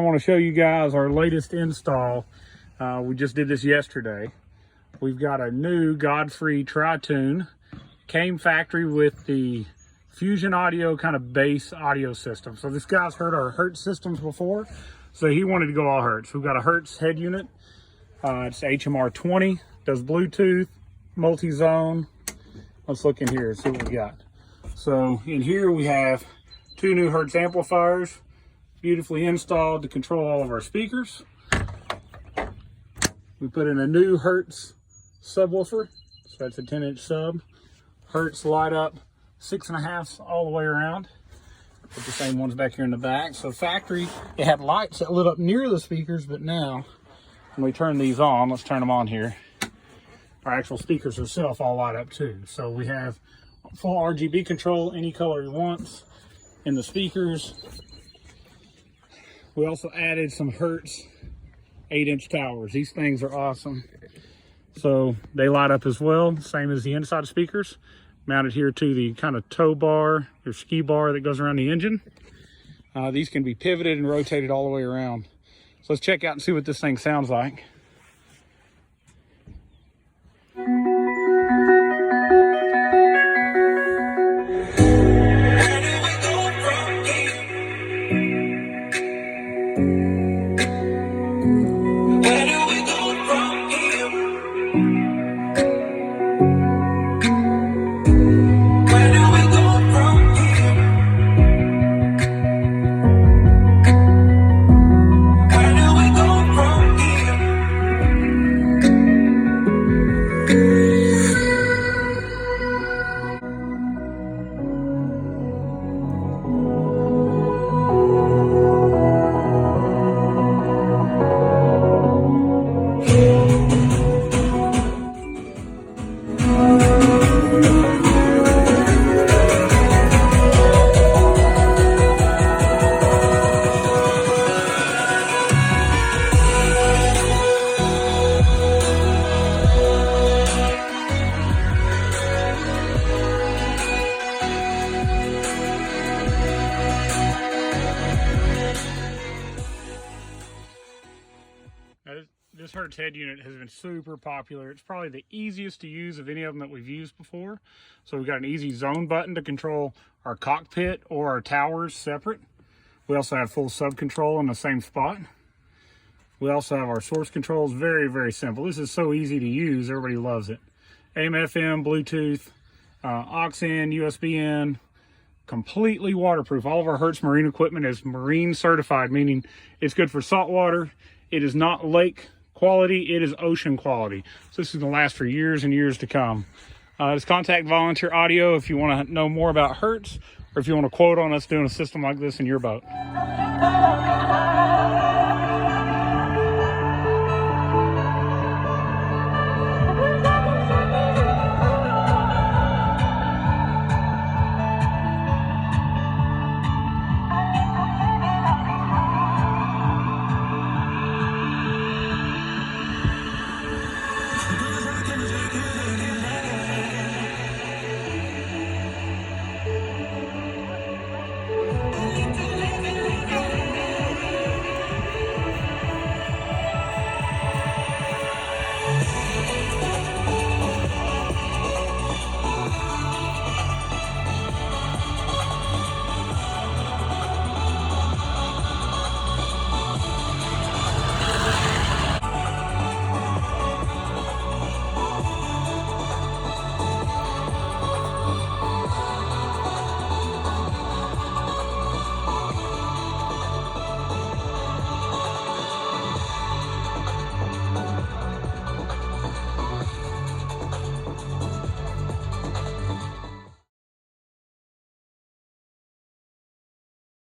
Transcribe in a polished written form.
want to show you guys our latest install. We just did this yesterday. We've got a new Godfrey Tri-Toon. Came factory with the Fusion Audio kind of bass audio system. So this guy's heard our Hertz systems before, so he wanted to go all Hertz. We've got a Hertz head unit. It's HMR 20, does Bluetooth, multi-zone. Let's look in here and see what we got. So in here we have two new Hertz amplifiers, beautifully installed to control all of our speakers. We put in a new Hertz subwoofer, so that's a 10-inch sub. Hertz light up 6.5 all the way around. Put the same ones back here in the back. So factory, it had lights that lit up near the speakers, but now when we turn these on, let's turn them on here. Our actual speakers themselves all light up too. So we have full RGB control, any color he wants in the speakers. We also added some Hertz 8-inch towers. These things are awesome. So they light up as well, same as the inside speakers. Mounted here to the kind of tow bar or ski bar that goes around the engine. These can be pivoted and rotated all the way around. So let's check out and see what this thing sounds like. This Hertz head unit has been super popular. It's probably the easiest to use of any of them that we've used before. So we've got an easy zone button to control our cockpit or our towers separate. We also have full sub control in the same spot. We also have our source controls. Very, very simple. This is so easy to use. Everybody loves it. AM, FM, Bluetooth, aux in, USB in, completely waterproof. All of our Hertz marine equipment is marine certified, meaning it's good for saltwater. It is not lake quality, it is ocean quality. So this is going to last for years and years to come. Just contact Volunteer Audio if you want to know more about Hertz, or if you want to quote on us doing a system like this in your boat.